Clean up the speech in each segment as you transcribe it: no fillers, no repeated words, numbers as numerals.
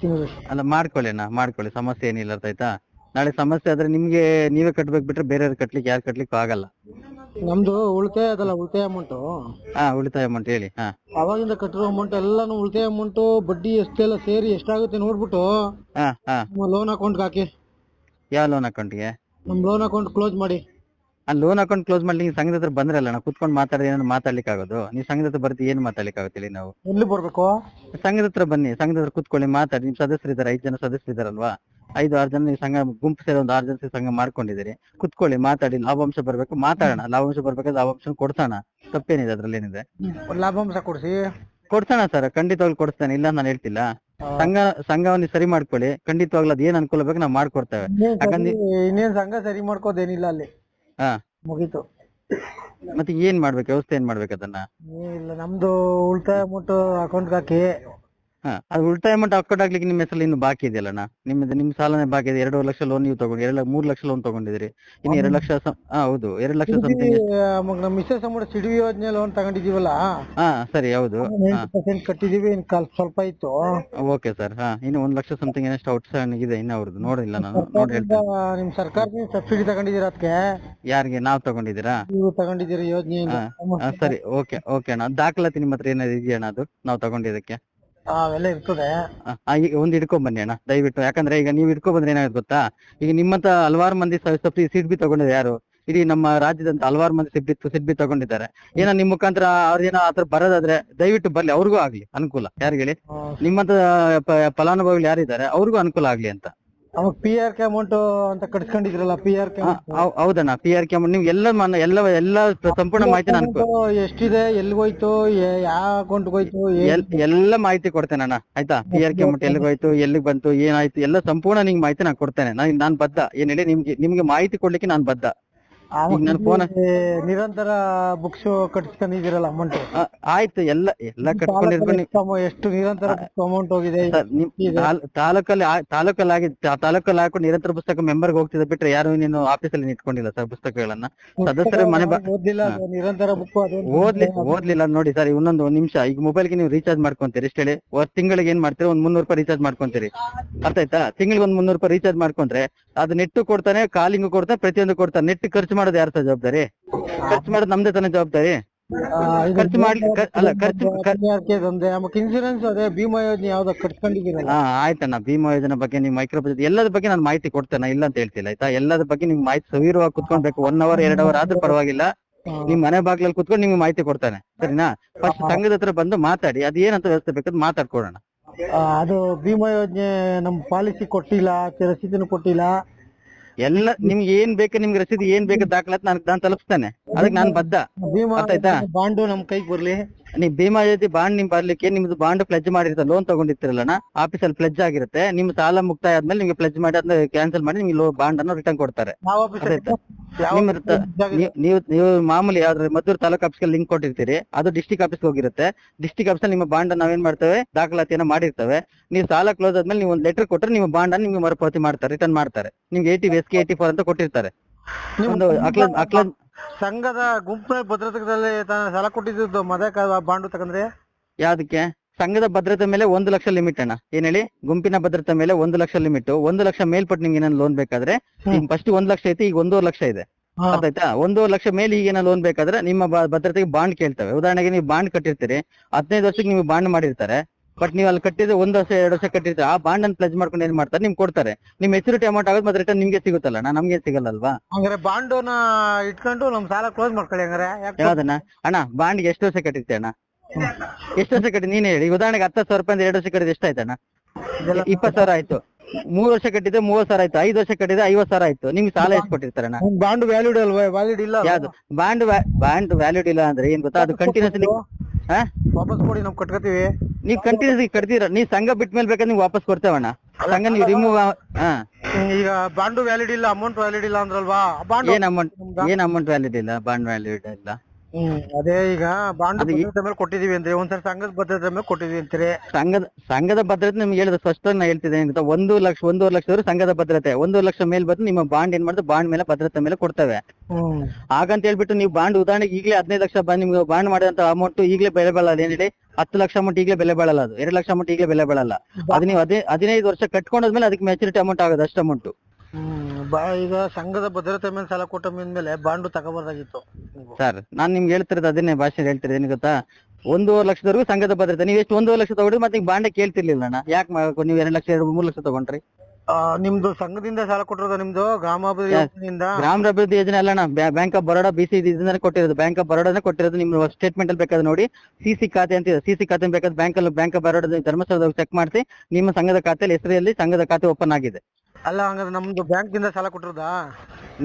ತಿಂಗಳು. ಅಲ್ಲ ಮಾಡ್ಕೊಳ್ಳಿ ಅಣ್ಣ, ಮಾಡ್ಕೊಳ್ಳಿ, ಸಮಸ್ಯೆ ಏನಿಲ್ಲ, ಅರ್ಥ ಆಯ್ತಾ. ನಾಳೆ ಸಮಸ್ಯೆ ಆದ್ರೆ ನಿಮ್ಗೆ ನೀವೇ ಕಟ್ಬೇಕು ಬಿಟ್ರೆ ಬೇರೆಯವ್ರು ಕಟ್ಲಿಕ್ಕೆ ಯಾರು ಕಟ್ಲಿಕ್ಕೂ ಆಗಲ್ಲ. ನಮ್ದು ಉಳಿತಾಯ ಅದಲ್ಲ, ಉಳಿತಾಯ ಅಮೌಂಟ್ ಉಳಿತಾಯ ಅಮೌಂಟ್ ಹೇಳಿ. ಅವಾಗಿಂದ ಕಟ್ಟಿರೋ ಅಮೌಂಟ್ ಎಲ್ಲಾನು ಉಳಿತಾಯ ಅಮೌಂಟ್ ಬಡ್ಡಿ ಎಷ್ಟೆಲ್ಲ ಸೇರಿ ಎಷ್ಟಾಗುತ್ತೆ ನೋಡ್ಬಿಟ್ಟು ಲೋನ್ ಅಕೌಂಟ್ ಹಾಕಿ. ಯಾವ ಲೋನ್ ಅಕೌಂಟ್ಗೆ? ನಮ್ ಲೋನ್ ಅಕೌಂಟ್ ಕ್ಲೋಸ್ ಮಾಡಿ. ಲೋನ್ ಅಕೌಂಟ್ ಕ್ಲೋಸ್ ಮಾಡ್ಲಿ ನೀವು ಸಂಘದ ಹತ್ರ ಬಂದ್ರಲ್ಲ ನಾವು ಕುತ್ಕೊಂಡು ಮಾತಾಡಿ ಏನಾದ್ರು ಮಾತಾಡ್ಲಿಕ್ಕೆ ಆಗೋದು? ನೀವು ಸಂಘದ ಹತ್ರ ಬರ್ತಿ ಏನ್ ಮಾತಾಡ್ಲಿಕ್ಕೆ ಆಗುತ್ತೆ ನಾವು? ಎಲ್ಲಿ ಬರ್ಬೇಕು? ಸಂಘದ ಹತ್ರ ಬನ್ನಿ, ಸಂಘದ ಹತ್ರ ಕುತ್ಕೊಳ್ಳಿ ಮಾತಾಡಿ. ನಿಮ್ ಸದಸ್ಯರಿದ್ದಾರೆ, 5 ಜನ ಸದಸ್ಯರಿದ್ದಾರಲ್ವಾ, 5-6 ಜನ ನೀವು ಸಂಘ ಗುಂಪು ಸೇರಿ ಒಂದು 6 ಜನ ಸಂಘ ಮಾಡ್ಕೊಂಡಿದ್ದೀರಿ. ಕುತ್ಕೊಳ್ಳಿ ಮಾತಾಡಿ, ಲಾಭಾಂಶ ಬರ್ಬೇಕು ಮಾತಾಡೋಣ, ಲಾಭಾಂಶ ಬರ್ಬೇಕಾದ್ರೆ ಲಾಭಾಂಶ ಕೊಡ್ಸೋಣ, ತಪ್ಪೇನಿದೆ ಅದ್ರಲ್ಲಿ ಏನಿದೆ? ಲಾಭಾಂಶ ಕೊಡ್ಸೋಣ ಸರ್, ಖಂಡಿತವಾಗ್ಲು ಕೊಡಿಸ್ತೇನೆ, ಇಲ್ಲ ನಾನು ಹೇಳ್ತಿಲ್ಲ. ಸಂಘವನ್ನು ಸರಿ ಮಾಡ್ಕೊಳ್ಳಿ, ಖಂಡಿತವಾಗ್ಲೂ ಅದ್ ಏನ್ ಅನುಕೂಲ ಬೇಕು ನಾವು ಮಾಡ್ಕೊಡ್ತೇವೆ. ಯಾಕಂದ್ರೆ ಇನ್ನೇನ್ ಸಂಘ ಸರಿ ಮಾಡ್ಕೋದೇನಿಲ್ಲ ಅಲ್ಲಿ, ಮುಗೀತು. ಮತ್ತೆ ಏನ್ ಮಾಡ್ಬೇಕು, ವ್ಯವಸ್ಥೆ ಏನ್ ಮಾಡ್ಬೇಕು ಅದನ್ನ? ಇಲ್ಲ, ನಮ್ದು ಉಳಿತಾಯ ಅಮೌಂಟ್ ಅಕೌಂಟ್ ಹಾಕಿ. ಅದು ಉಳಿತಾಯ ಅಮೌಂಟ್ ಅಕೌಂಟ್ ಹಾಕ್ಲಿಕ್ಕೆ ನಿಮ್ಮ ಹೆಸರಲ್ಲಿ ಇನ್ನು ಬಾಕಿ ಇದೆಯಲ್ಲಣ್ಣ, ನಿಮ್ ಸಾಲನೇ ಬಾಕಿ ಇದೆ. 2 ಲಕ್ಷ ಲೋನ್ ನೀವು ತಗೊಂಡು 3 ಲಕ್ಷ ಲೋನ್ ತಗೊಂಡಿದ್ದೀರಿ, ಇನ್ನು 2 ಲಕ್ಷ. ಹೌದು, 2 ಲಕ್ಷ ಸಮಥಿಂಗ್. ನಮ್ಮ ಮಿಸಸ್ ಅಮೌಂಟ್ ಸಿಡಿ ಯೋಜನೆ ಲೋನ್ ತಗೊಂಡಿದೀವಲ್ಲ, ಸರಿ, ಹೌದು, 90% ಕಟ್ಟಿದೀವಿ, ಸ್ವಲ್ಪ ಇತ್ತು. Okay sir. ಇನ್ನು 1 ಲಕ್ಷ ಸಮಥಿಂಗ್ ಏನಷ್ಟು ಔಟ್ಸ್ಟ್ಯಾಂಡಿಂಗ್ ಇದೆ, ಇನ್ನು ಅವ್ರದ್ದು ನೋಡಿಲ್ಲ ನಾನು, ನೋಡಿ ಹೇಳ್ತೇನೆ. ನಿಮ್ ಸರ್ಕಾರದಿಂದ ಸಬ್ಸಿಡಿ ತಗೊಂಡಿದೀರ ಅದಕ್ಕೆ? ಯಾರಿಗೆ? ನಾವ್ ತಗೊಂಡಿದ್ದೀರಾ? ನೀವು ತಗೊಂಡಿದ್ದೀರಿ ಯೋಜನೆಯಿಂದ? ಸರಿ, ಓಕೆ ಅಣ್ಣ. ದಾಖಲಾತಿ ನಿಮ್ಮ ಹತ್ರ ಏನಾದ್ರು ಇದೆಯಣ್ಣ ಅದು ನಾವು ತಗೊಂಡಿದ್ದಕ್ಕೆ? ಅವೆಲ್ಲ ಇರ್ತದೆ. ಈಗ ಒಂದು ಹಿಡ್ಕೊಂಡ್ ಬನ್ನಿ ಅಣ್ಣ ದಯವಿಟ್ಟು. ಯಾಕಂದ್ರೆ ಈಗ ನೀವು ಹಿಡ್ಕೊ ಬಂದ್ರೆ ಏನಾಗುತ್ತೆ ಗೊತ್ತಾ, ಈಗ ನಿಮ್ಮಂತ ಹಲವಾರು ಮಂದಿ ಸಬ್ಸಿಡಿ ಸಿಡ್ಬಿ ತಗೊಂಡಿದ್ದಾರೆ. ಯಾರು? ಇಡೀ ನಮ್ಮ ರಾಜ್ಯದಂತ ಹಲವಾರು ಮಂದಿ ಸಿಡ್ಬಿ ತಗೊಂಡಿದ್ದಾರೆ. ಏನೋ ನಿಮ್ ಮುಖಾಂತರ ಅವ್ರೇನೋ ಆತರ ಬರೋದಾದ್ರೆ ದಯವಿಟ್ಟು ಬರ್ಲಿ, ಅವ್ರಿಗೂ ಆಗ್ಲಿ ಅನುಕೂಲ. ಯಾರಿಗೆ ಹೇಳಿ? ನಿಮ್ಮಂತ ಫಲಾನುಭವಿಗಳು ಯಾರಿದ್ದಾರೆ ಅವ್ರಿಗೂ ಅನುಕೂಲ ಆಗ್ಲಿ ಅಂತ. ಅವಾಗ PRK ಅಮೌಂಟ್ ಅಂತ ಕಟ್ಸ್ಕೊಂಡಿದ್ರಲ್ಲ, PRK? ಹೌದಣ್ಣ, PRK ಅಮೌಂಟ್ ನೀವು ಎಲ್ಲ ಸಂಪೂರ್ಣ ಮಾಹಿತಿ ನಾನು ಎಷ್ಟಿದೆ, ಎಲ್ಲಿಗೋಯ್ತು, ಯಾವ ಅಕೌಂಟ್ ಹೋಯ್ತು, ಎಲ್ಲ ಮಾಹಿತಿ ಕೊಡ್ತೇನೆ ಅಣ್ಣ, ಆಯ್ತಾ? PRK ಅಮೌಂಟ್ ಎಲ್ಲಿಗೋಯ್ತು, ಎಲ್ಲಿಗೆ ಬಂತು, ಏನಾಯ್ತು, ಎಲ್ಲ ಸಂಪೂರ್ಣ ನಿಮ್ಗೆ ಮಾಹಿತಿ ನಾನು ಕೊಡ್ತೇನೆ. ನಾನ್ ಬದ್ಧ, ಏನ್ ಹೇಳಿ, ನಿಮ್ಗೆ ಮಾಹಿತಿ ಕೊಡ್ಲಿಕ್ಕೆ ನಾನು ಬದ್ಧ. ನಿರಂತರ ಬುಕ್ಸ್ ಕಟ್ಸ್ಕೊಂಡಿದ್ದೀರಲ್ಲ ಅಮೌಂಟ್? ಆಯ್ತು, ಎಲ್ಲ ಕಟ್ಕೊಂಡಿರ್ಕೊಂಡು. ಎಷ್ಟು ನಿರಂತರ ಅಮೌಂಟ್ ಹೋಗಿದೆ? ತಾಲೂಕಲ್ಲಿ ಹಾಕೊಂಡು ನಿರಂತರ ಪುಸ್ತಕ ಮೆಂಬರ್ಗೆ ಹೋಗ್ತಿದೆ ಬಿಟ್ರೆ ಯಾರು ನೀನು ಆಫೀಸಲ್ಲಿ ಇಟ್ಕೊಂಡಿಲ್ಲ ಸರ್ ಪುಸ್ತಕಗಳನ್ನ. ಸದಸ್ಯರ ಮನೆ ನಿರಂತರ ಬುಕ್ ಓದ್ಲಿಲ್ಲ ನೋಡಿ ಸರ್. ಇನ್ನೊಂದು 1 ನಿಮಿಷ, ಈಗ ಮೊಬೈಲ್ಗೆ ನೀವು ರೀಚಾರ್ಜ್ ಮಾಡ್ಕೊಂತೀರಿ ಎಷ್ಟು ಹೇಳಿ? ತಿಂಗಳಿಗೆ ಏನ್ ಮಾಡ್ತೀರಿ? ಒಂದ್ 300 ರೂಪಾಯಿ ರೀಚಾರ್ಜ್ ಮಾಡ್ಕೊಂತೀರಿ, ಅರ್ಥ ಆಯ್ತಾ? ತಿಂಗಳಿಗೆ ಒಂದ್ 300 ರೂಪಾಯಿ ರೀಚಾರ್ಜ್ ಮಾಡ್ಕೊಂಡ್ರೆ ಅದು ನೆಟ್ ಕೊಡ್ತಾನೆ, ಕಾಲಿಂಗ್ ಕೊಡ್ತಾನೆ, ಪ್ರತಿಯೊಂದು ಕೊಡ್ತಾನೆ. ನೆಟ್ ಖರ್ಚು ಮಾಡೋದು ಯಾರ ಜವಾಬ್ದಾರಿ? ಖರ್ಚು ಮಾಡೋದು ನಮ್ದೇ ತಾನೇ ಜವಾಬ್ದಾರಿ. ಖರ್ಚು ಮಾಡ್ಲಿ ಅಲ್ಲ, ಇನ್ಸೂರೆನ್ಸ್ ಅದೇ ಭೀಮಾ ಯೋಜನೆ ಯಾವ್ದು ಕಟ್ಕೊಂಡಿದ್ದೀರಲ್ಲ? ಆಯ್ತಣ್ಣ, ಭೀಮಾ ಯೋಜನೆ ಬಗ್ಗೆ, ನೀವು ಮೈಕ್ರೋ ಬಜೆಟ್ ಎಲ್ಲದ ಬಗ್ಗೆ ನಾನು ಮಾಹಿತಿ ಕೊಡ್ತೇನೆ, ಇಲ್ಲ ಅಂತ ಹೇಳ್ತಿಲ್ಲ, ಆಯ್ತಾ? ಎಲ್ಲದ ಬಗ್ಗೆ ನಿಮ್ಗೆ ಮಾಹಿತಿ ಸವಿರವಾಗಿ ಕುತ್ಕೊಳ್ಬೇಕು. 1 ಅವರ್ 2 ಅವರ್ ಆದ್ರೂ ಪರವಾಗಿಲ್ಲ, ನಿಮ್ ಮನೆ ಬಾಗ್ಲಲ್ಲಿ ಕುತ್ಕೊಂಡು ನಿಮ್ಗೆ ಮಾಹಿತಿ ಕೊಡ್ತಾನೆ, ಸರಿನಾ? ಫಸ್ಟ್ ಸಂಘದ ಹತ್ರ ಬಂದು ಮಾತಾಡಿ, ಅದ್ ಏನಂತ ವ್ಯವಸ್ಥೆ ಬೇಕಾದ್ ಮಾತಾಡ್ಕೊಡೋಣ. ಅದು ಭೀಮಾ ಯೋಜನೆ ನಮ್ ಪಾಲಿಸಿ ಕೊಟ್ಟಿಲ್ಲ, ರಸೀದಿನೂ ಕೊಟ್ಟಿಲ್ಲ. ಎಲ್ಲ ನಿಮ್ಗೆ ಏನ್ ಬೇಕು, ನಿಮ್ಗೆ ರಸೀದಿ ಏನ್ ಬೇಕು ದಾಖಲಾತಿ ನಾನು ತಲುಪಿಸ್ತೇನೆ, ಅದಕ್ಕೆ ನಾನು ಬದ್ಧ, ಅರ್ಥ ಆಯ್ತಾ? ಬಾಂಡು ನಮ್ ಕೈಗೆ ಬರ್ಲಿ. ನೀವು ಭೀಮಾ ಯೋಜನೆ ಬಾಂಡ್ ನಿಮ್ ಬರ್ಲಿಕ್ಕೆ ನಿಮ್ದು ಬಾಂಡ್ ಪ್ಲೆಜ್ ಮಾಡಿರ್ತಾರೆ, ಲೋನ್ ತಗೊಂಡಿರ್ತಿರಲ್ಲ ಆಫೀಸಲ್ಲಿ ಪ್ಲೆಜ್ ಆಗಿರುತ್ತೆ. ನಿಮ್ ಸಾಲ ಮುಕ್ತಾಯ ಆದ್ಮೇಲೆ ನಿಮ್ಗೆ ಪ್ಲೆಜ್ ಮಾಡಿ ಅದನ್ನ ಕ್ಯಾನ್ಸಲ್ ಮಾಡಿ ನಿಮ್ಗೆ ಬಾಂಡ್ ಅನ್ನು ರಿಟರ್ನ್ ಕೊಡ್ತಾರೆ. ನೀವು ಮಾಮೂಲಿ ಯಾವ್ದು ಮದ್ದೂರು ತಾಲೂಕು ಆಫೀಸ್ಗೆ ಲಿಂಕ್ ಕೊಟ್ಟಿರ್ತೀರಿ, ಅದು ಡಿಸ್ಟಿಕ್ ಆಫೀಸ್ಗೆ ಹೋಗಿರುತ್ತೆ. ಡಿಸ್ಟಿಕ್ ಆಫೀಸಲ್ಲಿ ನಿಮ್ಮ ಬಾಂಡ್ ನಾವೇನ್ ಮಾಡ್ತೇವೆ, ದಾಖಲಾತಿಯನ್ನ ಮಾಡಿರ್ತೇವೆ. ನೀವು ಸಾಲ ಕ್ಲೋಸ್ ಆದ್ಮೇಲೆ ನೀವು ಒಂದು ಲೆಟರ್ ಕೊಟ್ಟರೆ ನಿಮ್ಮ ಬಾಂಡ್ ಅನ್ನು ನಿಮ್ಗೆ ಮರುಪಾವತಿ ಮಾಡ್ತಾರೆ, ರಿಟರ್ನ್ ಮಾಡ್ತಾರೆ. ನಿಮ್ಗೆ SK 84 ಅಂತ ಕೊಟ್ಟಿರ್ತಾರೆ. ಒಂದು ಸಂಘದ ಗುಂಪಿನ ಭದ್ರತೆಗಳಲ್ಲಿ ಸಾಲ ಕೊಟ್ಟಿದ್ದು ಬಾಂಡು ತಗೊಂಡ್ರೆ ಯಾವ್ದಕ್ಕೆ? ಸಂಘದ ಭದ್ರತೆ ಮೇಲೆ 1 ಲಕ್ಷ ಲಿಮಿಟ್ ಅಣ್ಣ. ಏನ್ ಹೇಳಿ? ಗುಂಪಿನ ಭದ್ರತೆ ಮೇಲೆ 1 ಲಕ್ಷ ಲಿಮಿಟ್. 1 ಲಕ್ಷ ಮೇಲ್ಪಟ್ಟು ನಿಮ್ಗೆ ಏನಾದ್ರು ಲೋನ್ ಬೇಕಾದ್ರೆ, ಫಸ್ಟ್ 1 ಲಕ್ಷ ಐತಿ, ಈಗ 1.5 ಲಕ್ಷ ಇದೆ, ಅರ್ಥಾಯ್ತಾ? 1.5 ಲಕ್ಷ ಮೇಲೆ ಈಗ ಏನೋ ಲೋನ್ ಬೇಕಾದ್ರೆ ನಿಮ್ಮ ಭದ್ರತೆಗೆ ಬಾಂಡ್ ಕೇಳ್ತವೆ. ಉದಾಹರಣೆಗೆ ನೀವು ಬಾಂಡ್ ಕಟ್ಟಿರ್ತೀರಿ, 15 ವರ್ಷಕ್ಕೆ ನೀವು ಬಾಂಡ್ ಮಾಡಿರ್ತಾರೆ, ಬಟ್ ನೀವು ಅಲ್ಲಿ ಕಟ್ಟಿದ್ರೆ 1 ವರ್ಷ 2 ವರ್ಷ ಕಟ್ಟಿರ್ತಾರೆ. ಆ ಬಾಂಡ್ ಅನ್ನು ಪ್ಲೆಜ್ ಮಾಡ್ಕೊಂಡು ಏನ್ ಮಾಡ್ತಾರೆ, ನಿಮ್ಗೆ ಕೊಡ್ತಾರೆ. ನಿಮ್ ಮೆಚುರಿಟಿ ಅಮೌಂಟ್ ಆಗೋದು ಮತ್ತೆ ರಿಟರ್ನ್ ನಿಮ್ಗೆ ಸಿಗುತ್ತಲ್ಲ, ನಮ್ಗೆ ಸಿಗಲ್ಲಲ್ವಾ? ಹಂಗಾರೆ ಬಾಂಡನ್ನ ಇಟ್ಕೊಂಡು ನಮ್ ಸಾಲ ಕ್ಲೋಸ್ ಮಾಡ್ಕೊಳ್ಳಿ. ಹಂಗಾರೆ ಯಾವ್ದನ್ನ ಅಣ್ಣ? ಬಾಂಡ್ಗೆ ಎಷ್ಟು ವರ್ಷ ಕಟ್ಟಿರ್ತೀಯ ಅಣ್ಣ? ಎಷ್ಟು ವರ್ಷ ಕಟ್ಟಿ ನೀನೇ ಹೇಳಿ? ಉದಾಹರಣೆಗೆ 10,000 ರೂಪಾಯಿ 2 ವರ್ಷ ಕಟ್ಟಿದ್ರೆ ಎಷ್ಟಾಯ್ತಣ್ಣ? 20,000 ಆಯ್ತು. 3 ವರ್ಷ ಕಟ್ಟಿದ್ರೆ 30,000 ಆಯ್ತು. 5 ವರ್ಷ ಕಟ್ಟಿದ್ರೆ 50,000 ಆಯ್ತು. ನಿಮ್ಗೆ ಸಾಲ ಎಷ್ಟು ಕೊಟ್ಟಿರ್ತಾರಣ್ಣ? ಬಾಂಡ್ ವ್ಯಾಲಿಡ್ ಅಲ್ವಾ? ವ್ಯಾಲಿಡ್ ಇಲ್ಲ. ಯಾವ್ದು ಬಾಂಡ್ ವ್ಯಾಲಿಡ್ ಇಲ್ಲ ಅಂದ್ರೆ ಏನ್ ಗೊತ್ತಾ? ಅದು ಕಂಟಿನ್ಯೂಸ್ ವಾಪಸ್ ಕೊಡಿ, ನಾವು ಕಟ್ಕೋತೀವಿ. ನೀವು ಕಂಟಿನ್ಯೂಸ್ ಕಟ್ತೀರ, ನೀವು ಸಂಘ ಬಿಟ್ಟ ಮೇಲೆ ಬೇಕಾದ್ರೆ ನೀವು ವಾಪಸ್ ಕೊಡ್ತೇವಣ್ಣ. ಸಂಘ ನೀವು ರಿಮೂವ್. ಈಗ ಬಾಂಡು ವ್ಯಾಲಿಡ್ ಇಲ್ಲ, ಅಮೌಂಟ್ ವ್ಯಾಲಿಡ್ ಇಲ್ಲ ಅಂದ್ರಲ್ವಾ? ಏನ್ ಅಮೌಂಟ್ ವ್ಯಾಲಿಡ್ ಇಲ್ಲ? ಬಾಂಡ್ ವ್ಯಾಲಿಡ್ ಇಲ್ಲ. ಅದೇ ಈಗ ಬಾಂಡ್ ಅದು ಭದ್ರತೆ ಮೇಲೆ ಕೊಟ್ಟಿದೀವಿ ಅಂದ್ರೆ ಒಂದ್ಸಲ ಸಂಘದ ಭದ್ರತೆ ಮೇಲೆ ಕೊಟ್ಟಿದೀವಿ ಅಂತೀರಿ. ಸಂಘದ ಭದ್ರತೆ ನಿಮ್ಗೆ ಹೇಳಿದ ಸ್ಪಷ್ಟ ನಾ ಹೇಳ್ತಿದ್ದೇನೆ ಅಂತ 1 ಲಕ್ಷ 1.5 ಲಕ್ಷದವರೆಗೆ ಸಂಘದ ಭದ್ರತೆ, 1 ಲಕ್ಷ ಮೇಲೆ ಬಂದು ನಿಮ್ಮ ಬಾಂಡ್ ಏನ್ ಮಾಡುತ್ತೆ, ಬಾಂಡ್ ಮೇಲೆ ಭದ್ರತೆ ಮೇಲೆ ಕೊಡ್ತೇವೆ. ಹಾಗಂತ ಹೇಳ್ಬಿಟ್ಟು ನೀವು ಬಾಂಡ್ ಉದಾಹರಣೆಗೆ ಈಗಲೇ 15 ಲಕ್ಷ ನಿಮ್ಗೆ ಬಾಂಡ್ ಮಾಡಿದಂತ ಅಮೌಂಟ್ ಈಗಲೇ ಬೆಲೆ ಬಾಳಲ್ಲ. ಏನ್ ಹೇಳಿ 10 ಲಕ್ಷ ಅಮೌಂಟ್ ಈಗಲೇ ಬೆಲೆ ಬಾಳಲ್ಲ, ಅದು 2 ಲಕ್ಷ ಅಮೌಂಟ್ ಈಗಲೇ ಬೆಲೆ ಬಾಳಲ್ಲ. ಅದು ನೀವು 15 ವರ್ಷ ಕಟ್ಕೊಂಡಾದ್ಮೇಲೆ ಅದಕ್ಕೆ ಮೆಚುರಿಟಿ ಅಮೌಂಟ್ ಆಗೋದು ಅಷ್ಟು ಅಮೌಂಟ್. ಈಗ ಸಂಘದ ಭದ್ರತೆ ಮೇಲೆ ಸಾಲ ಕೊಟ್ಟ ಮೇಲೆ ಬಾಂಡು ತಗೋಬಾರ್ದಾಗಿತ್ತು ಸರ್. ನಾನ್ ನಿಮ್ಗೆ ಹೇಳ್ತಿರೋದು ಅದನ್ನೇ ಭಾಷೆ ಹೇಳ್ತಿರೋದು, ಏನ್ ಗೊತ್ತಾ, 1.5 ಲಕ್ಷದವರೆಗೂ ಸಂಘದ ಭದ್ರತೆ. ನೀವು ಎಷ್ಟು 1.5 ಲಕ್ಷ ತಗೊಂಡ್ರಿ, ಮತ್ತೆ ಬಾಂಡೆ ಕೇಳ್ತಿರ್ಲಿಲ್ಲ ಅಣ್ಣ. ಯಾಕೆ ನೀವು 2 ಲಕ್ಷ 3 ಲಕ್ಷ ತಗೊಂಡ್ರಿ? ನಿಮ್ದು ಸಂಘದಿಂದ ಸಾಲ ಕೊಟ್ಟಿರೋದು, ನಿಮ್ದು ಗ್ರಾಮಾಭಿವೃದ್ಧಿ ಯೋಜನೆಯಿಂದ? ಗ್ರಾಮಾಭಿವೃದ್ಧಿ ಯೋಜನೆ ಅಲ್ಲ ಅಣ್ಣ, ಬ್ಯಾಂಕ್ ಆಫ್ ಬರೋಡಾ BC ಇದನ್ನ ಕೊಟ್ಟಿರೋದು. ಬ್ಯಾಂಕ್ ಆಫ್ ಬರೋಡಾನೇ ಕೊಟ್ಟಿರೋದು. ನಿಮ್ಮ ಸ್ಟೇಟ್ಮೆಂಟ್ ಅಲ್ಲಿ ಬೇಕಾದ್ರೆ ನೋಡಿ, CC ಖಾತೆ ಅಂತ ಇದೆ. CC ಖಾತೆ ಬೇಕಾದ್ರೆ ಬ್ಯಾಂಕ್ ಆಫ್ ಬರೋಡಾ ಧರ್ಮಸ್ಥಳದಾಗ ಚೆಕ್ ಮಾಡಿಸಿ, ನಿಮ್ಮ ಸಂಘದ ಖಾತೆಯಲ್ಲಿ ಹೆಸರಲ್ಲಿ ಸಂಘದ ಖಾತೆ ಓಪನ್ ಆಗಿದೆ. ಅಲ್ಲ, ಹಂಗಾದ್ರೆ ನಮ್ದು ಬ್ಯಾಂಕ್ ಇಂದ ಸಾಲ ಕೊಟ್ಟಿರೋದಾ?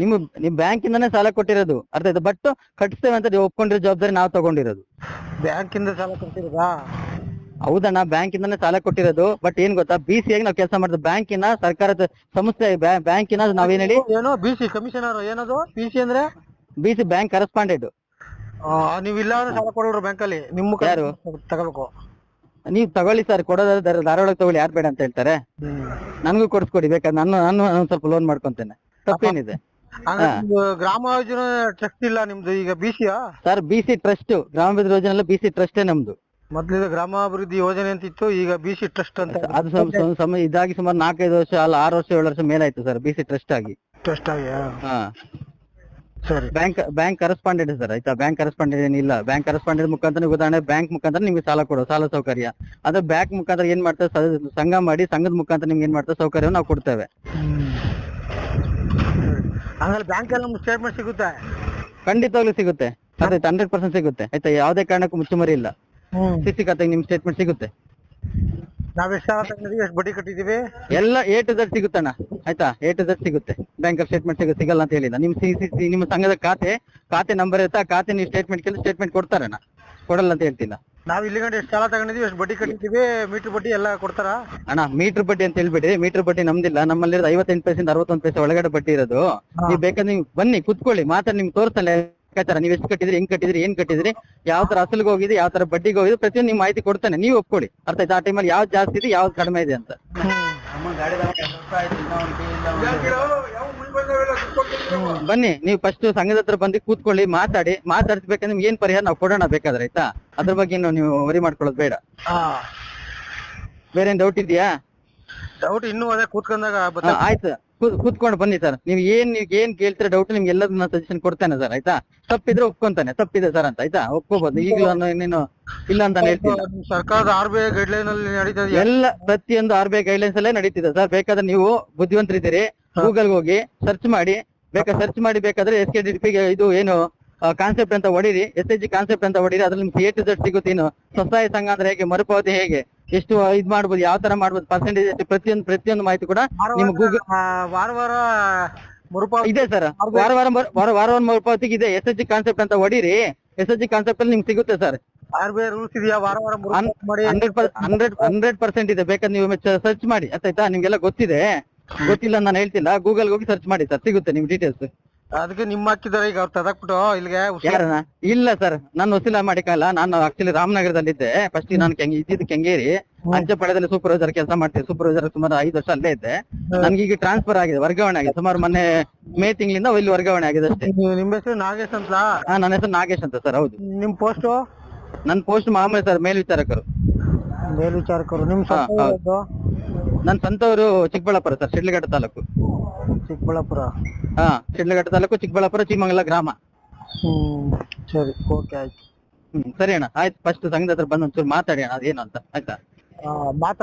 ನಿಮ್ ಬ್ಯಾಂಕ್ ಇಂದಾನೇ ಸಾಲ ಕೊಟ್ಟಿರೋದು, ಅರ್ಥ ಆಯ್ತು. ಬಟ್ ಕಟ್ಟಿಸ್ತೇವೆ ಅಂತ ನೀವು ಒಪ್ಕೊಂಡಿರೋ ಜವಾಬ್ದಾರಿ ನಾವು ತಗೊಂಡಿರೋದು. ಬ್ಯಾಂಕ್ ಇಂದ ಸಾಲ ಕೊಟ್ಟಿರೋದಾ? ಹೌದಣ್ಣ, ಬ್ಯಾಂಕ್ ಇಂದಾನೇ ಸಾಲ ಕೊಟ್ಟಿರೋದು. ಬಟ್ ಏನ್ ಗೊತ್ತಾ, BC ಆಗಿ ನಾವು ಕೆಲಸ ಮಾಡಿದ್ದು. ಬ್ಯಾಂಕಿನ ಸರ್ಕಾರದ ಸಂಸ್ಥೆ, ಬ್ಯಾಂಕಿನ ನಾವೇನ್ ಹೇಳಿ, ಏನೋ BC ಕಮಿಷನರ್, ಏನದು BC ಅಂದ್ರೆ? BC bank correspondent. ನೀವ್ ಇಲ್ಲ ಅಂದ್ರೆ ಸಾಲ ಕೊಡೋರು ಬ್ಯಾಂಕಲ್ಲಿ, ನಿಮ್ಮ ಯಾರು ತಗೋಬೇಕು. ನೀವ್ ತಗೊಳ್ಳಿ ಸರ್, ಕೊಡೋದಾದ್ರೆ ಧಾರವಾಡ ತಗೊಳ್ಳಿ, ಯಾರು ಬೇಡ ಅಂತ ಹೇಳ್ತಾರೆ? ನನ್ಗೂ ಕೊಡಿಸ್ಕೊಡಿ ಬೇಕಾದ್ರೆ, ನಾನು ಸ್ವಲ್ಪ ಲೋನ್ ಮಾಡ್ಕೊಂತೇನೆ, ತಪ್ಪೇನಿದೆ. ಗ್ರಾಮ ಯೋಜನೆ ಟ್ರಸ್ಟ್ ಇಲ್ಲ ನಿಮ್ದು, ಈಗ BC ಸರ್ BC ಟ್ರಸ್ಟ್, ಗ್ರಾಮಾಭಿವೃದ್ಧಿ ಯೋಜನೆ ಎಲ್ಲ BC ಟ್ರಸ್ಟೇ ನಮ್ದು. ಮೊದ್ಲಿದ ಗ್ರಾಮಾಭಿವೃದ್ಧಿ ಯೋಜನೆ ಅಂತ ಇತ್ತು, ಈಗ BC ಟ್ರಸ್ಟ್ ಅಂತ. ಅದು ಇದಾಗಿ ಸುಮಾರು 4-5 ವರ್ಷ ಅಲ್ಲ 6 ವರ್ಷ 7 ವರ್ಷ ಮೇಲಾಯ್ತು ಸರ್, BC ಟ್ರಸ್ಟ್ ಆಗಿ. ಟ್ರಸ್ಟ್ ಆಗಿ? ಹಾ ಸರಿ. ಬ್ಯಾಂಕ್ ಕರೆಸ್ಪಾಂಡೆಂಟ್ ಸರ್, ಆಯ್ತಾ. ಬ್ಯಾಂಕ್ ಕರೆಸ್ಪಾಂಡೆಂಟ್ ಏನಿಲ್ಲ. ಬ್ಯಾಂಕ್ ಕರೆಸ್ಪಾಂಡೆಂಟ್ ಮುಖಾಂತರ ಉದಾಹರಣೆ ಬ್ಯಾಂಕ್ ಮುಖಾಂತರ ನಿಮ್ಗೆ ಸಾಲ ಕೊಡೋ ಸಾಲ ಸೌಕರ್ಯ. ಅದೇ ಬ್ಯಾಂಕ್ ಮುಖಾಂತರ ಏನ್ ಮಾಡ್ತಾರೆ, ಸಂಘ ಮಾಡಿ ಸಂಘದ ಮುಖಾಂತರ ನಿಮ್ಗೆ ಏನ್ ಮಾಡ್ತಾರೆ, ಸೌಕರ್ಯವನ್ನು ನಾವು ಕೊಡ್ತೇವೆ. ಆಮೇಲೆ ಬ್ಯಾಂಕ್ ಅಲ್ಲಿ ನಮ್ಗೆ ಸ್ಟೇಟ್ಮೆಂಟ್ ಸಿಗುತ್ತೆ? ಖಂಡಿತವಾಗ್ಲೂ ಸಿಗುತ್ತೆ, ಅದಾಯ್ತು, 100% ಸಿಗುತ್ತೆ, ಆಯ್ತಾ. ಯಾವುದೇ ಕಾರಣಕ್ಕೂ ಮುಚ್ಚುಮರಿ ಇಲ್ಲ. CC ಖಾತೆಗೆ ನಿಮ್ ಸ್ಟೇಟ್ಮೆಂಟ್ ಸಿಗುತ್ತೆ. ನಾವ್ ಎಷ್ಟು ಸಾಲ ತಗೊಂಡಿದೀವಿ, ಎಷ್ಟು ಬಡ್ಡಿ ಕಟ್ಟಿದೀವಿ, ಎಲ್ಲ A to Z ಸಿಗುತ್ತಣ್ಣ, ಆಯ್ತಾ. A to Z ಸಿಗುತ್ತೆ. ಬ್ಯಾಂಕ್ ಸ್ಟೇಟ್ಮೆಂಟ್ ಸಿಗಲ್ಲ ಅಂತ ಹೇಳಿಲ್ಲ. ನಿಮ್ಮ ಸಂಘದ ಖಾತೆ ನಂಬರ್ ಇರುತ್ತೆ, ಆ ಖಾತೆ ನೀವು ಸ್ಟೇಟ್ಮೆಂಟ್ ಕೇಳಿ ಸ್ಟೇಟ್ಮೆಂಟ್ ಕೊಡ್ತಾರಣ್ಣ, ಕೊಡಲ್ಲ ಅಂತ ಹೇಳ್ತಿಲ್ಲ. ನಾವ್ ಇಲ್ಲಿ ಗಂಟೆ ಎಷ್ಟು ಸಾಲ ತಗೊಂಡಿದೀವಿ, ಎಷ್ಟು ಬಡ್ಡಿ ಕಟ್ಟಿದೀವಿ, ಮೀಟರ್ ಬಡ್ಡಿ ಎಲ್ಲ ಕೊಡ್ತಾರ? ಅಣ್ಣ ಮೀಟರ್ ಬಡ್ಡಿ ಅಂತ ಹೇಳ್ಬಿಡಿ, ಮೀಟರ್ ಬಡ್ಡಿ ನಮ್ದಿಲ್ಲ. ನಮ್ಮಲ್ಲಿ 58 ಪೈಸೆಯಿಂದ 61 ಪೈಸೆ ಒಳಗಡೆ ಬಡ್ಡಿ ಇರೋದು. ನೀವು ಬೇಕಾದ್ರೆ ನೀವು ಬನ್ನಿ ಕುತ್ಕೊಳ್ಳಿ, ಮಾತ್ರ ನಿಮ್ಗೆ ತೋರಿಸ್ತಲ್ಲ ಲೆಕ್ಕಾಚಾರ, ನೀವು ಎಷ್ಟು ಕಟ್ಟಿದ್ರಿ, ಹೆಂಗ್ ಕಟ್ಟಿದ್ರಿ, ಏನ್ ಕಟ್ಟಿದ್ರಿ, ಯಾವ ತರ ಅಸಲಿಗೆ ಹೋಗಿದೆ, ಯಾವ ತರ ಬಡ್ಡಿಗೆ ಹೋಗಿದೆ, ಪ್ರತಿಯೊಂದು ನಿಮ್ ಮಾಹಿತಿ ಕೊಡ್ತಾನೆ. ನೀವು ಒಪ್ಕೊಳ್ಳಿ, ಅರ್ಥ ಆಯ್ತು. ಆ ಟೈಮಲ್ಲಿ ಯಾವ್ದು ಜಾಸ್ತಿ ಇದೆ, ಯಾವ್ದು ಕಡಿಮೆ ಇದೆ ಅಂತ. ಬನ್ನಿ, ನೀವು ಫಸ್ಟ್ ಸಂಘದ ಹತ್ರ ಬಂದು ಕೂತ್ಕೊಳ್ಳಿ, ಮಾತಾಡ್ಸ್ಬೇಕಂದ್ರೆ ನಿಮ್ಗೆ ಏನ್ ಪರಿಹಾರ ನಾವು ಕೊಡೋಣ ಬೇಕಾದ್ರೆ, ಆಯ್ತಾ. ಅದ್ರ ಬಗ್ಗೆ ನೀವು ವರಿ ಮಾಡ್ಕೊಳ್ಳೋದು ಬೇಡ. ಬೇರೆ ಏನ್ ಡೌಟ್ ಇದೆಯಾ? ಡೌಟ್ ಇನ್ನೂ ಅದೇ ಕೂತ್ಕೊಂಡಾಗ ಆಯ್ತು, ಕೂತ್ಕೊಂಡು ಬನ್ನಿ ಸರ್. ನೀವು ಏನ್ ಕೇಳ್ತೀರ ಡೌಟ್, ನಿಮ್ಗೆ ಎಲ್ಲದನ್ನ ಸಜೆಷನ್ ಕೊಡ್ತೇನೆ ಸರ್, ಆಯ್ತಾ. ತಪ್ಪಿದ್ರೆ ಒಪ್ಕೊಂತಾನೆ, ತಪ್ಪಿದೆ ಸರ್ ಅಂತ, ಆಯ್ತಾ. ಒಪ್ಕೋಬಹುದು. ಈಗಲೂ ಇನ್ನೇನು ಇಲ್ಲ ಅಂತ ಹೇಳ್ತೀನಿ. ಸರ್ಕಾರದ RBI ಗೈಡ್ಲೈನ್ ಅಲ್ಲಿ ನಡೀತಾ ಎಲ್ಲ ಪ್ರತಿಯೊಂದು RBI ಗೈಡ್ಲೈನ್ಸ್ ಅಲ್ಲೇ ನಡೀತಿದೆ ಸರ್. ಬೇಕಾದ್ರೆ ನೀವು ಬುದ್ಧಿವಂತರಿದ್ದೀರಿ, ಗೂಗಲ್ ಹೋಗಿ ಸರ್ಚ್ ಮಾಡಿ, ಬೇಕಾದ್ರೆ SKDP ಇದು ಏನು ಕಾನ್ಸೆಪ್ಟ್ ಅಂತ ಹೊಡೀರಿ, SHG ಕಾನ್ಸೆಪ್ಟ್ ಅಂತ ಹೊಡೀರಿ, ಅದ್ರಲ್ಲಿ ನಿಮ್ಗೆ A to Z ಸಿಗುತ್ತೆ. ಏನು ಸ್ವಸಹಾಯ ಸಂಘ ಅಂದ್ರೆ ಹೇಗೆ, ಮರುಪಾವತಿ ಹೇಗೆ, ಎಷ್ಟು ಇದ್ ಮಾಡ್ಬೋದು, ಯಾವ ತರ ಮಾಡ್ಬೋದು, ಪರ್ಸೆಂಟೇಜ್ ಎಷ್ಟು, ಪ್ರತಿಯೊಂದು ಮಾಹಿತಿ ಕೂಡ ನಿಮ್ಮ ಗೂಗಲ್ ವಾರ ಮರುಪಾವತಿ ಇದೆ ಸರ್. ವಾರ ಮರುಪಾವತಿಗೆ ಇದೆ. SHG ಕಾನ್ಸೆಪ್ಟ್ ಅಂತ ಹೊಡೀರಿ, SHG ಕಾನ್ಸೆಪ್ಟ್ ಅಲ್ಲಿ ನಿಮ್ಗೆ ಸಿಗುತ್ತೆ ಸರ್. RBI ರೂಲ್ಸ್ ಇದೆಯಾ, ವಾರ 100% ಇದೆ. ಬೇಕಾದ್ರೆ ನೀವು ಸರ್ಚ್ ಮಾಡಿ, ಆಯ್ತಾ. ನಿಮ್ಗೆಲ್ಲ ಗೊತ್ತಿಲ್ಲ ನಾನು ಹೇಳ್ತಿಲ್ಲ, ಗೂಗಲ್ ಹೋಗಿ ಸರ್ಚ್ ಮಾಡಿ ಸರ್, ಸಿಗುತ್ತೆ ನಿಮ್ ಡೀಟೇಲ್ಸ್. ಅದಕ್ಕೆ ನಿಮ್ಮ ಹಾಕಿದಾರೆ ಈಗ ಅವ್ರು ತದಕ್ಬಿಟ್ಟು ಇಲ್ಲಿಗೆ. ಯಾರಣ್ಣ? ಇಲ್ಲ ಸರ್, ನಾನು ವಸೀಲ ಮಾಡಿಕಲ್ಲ. ನಾನು ಆಕ್ಚುಲಿ ರಾಮನಗರದಲ್ಲಿದ್ದೆ ಫಸ್ಟ್. ನಾನು ಇದ್ದಿದ್ದು ಕೆಂಗೇರಿ ಅಂಚೆಪಾಳ್ಯದಲ್ಲಿ ಸೂಪರ್ವೈಸರ್ ಕೆಲಸ ಮಾಡ್ತೀನಿ. ಸೂಪರ್ವೈಸರ್ ಸುಮಾರು 5 ವರ್ಷ ಅಲ್ಲೇ ಇದ್ದೆ. ನನ್ಗೆ ಈಗ ಟ್ರಾನ್ಸ್ಫರ್ ಆಗಿದೆ, ವರ್ಗಾವಣೆ ಆಗಿದೆ. ಸುಮಾರು ಮೊನ್ನೆ ಮೇ ತಿಂಗಳಿಂದ ಇಲ್ಲಿ ವರ್ಗಾವಣೆ ಆಗಿದೆ ಅಷ್ಟೇ. ನಿಮ್ಮ ಹೆಸರು ನಾಗೇಶ್ ಅಂತ? ನನ್ನ ಹೆಸರು ನಾಗೇಶ್ ಅಂತ ಸರ್. ಹೌದು. ನಿಮ್ ಪೋಸ್ಟ್? ನನ್ನ ಪೋಸ್ಟ್ ಮಾಮೂಲಿ ಸರ್, ಮೇಲ್ವಿಚಾರಕರು. ನಿಮ್ ನನ್ನ ಸ್ವಂತವರು ಚಿಕ್ಕಬಳ್ಳಾಪುರ ಸರ್, ಶಿಡ್ಲಘಟ್ಟ ತಾಲೂಕು. ಚಿಕ್ಕಬಳ್ಳಾಪುರ? ಶಿಡ್ಲಘಟ್ಟ ತಾಲೂಕು, ಚಿಕ್ಕಬಳ್ಳಾಪುರ ಚಿಕ್ಕಮಂಗಲ ಗ್ರಾಮ. ಸರಿ, ಓಕೆ, ಆಯ್ತು. ಸರಿ ಅಣ್ಣ, ಆಯ್ತು. ಫಸ್ಟ್ ಸಂಘದ ಹತ್ರ ಬಂದು ಒಂಚೂರು ಮಾತಾಡಿ ಅಣ್ಣ, ಅದೇನು ಅಂತ, ಆಯ್ತಾ. ಮಾತಾಡ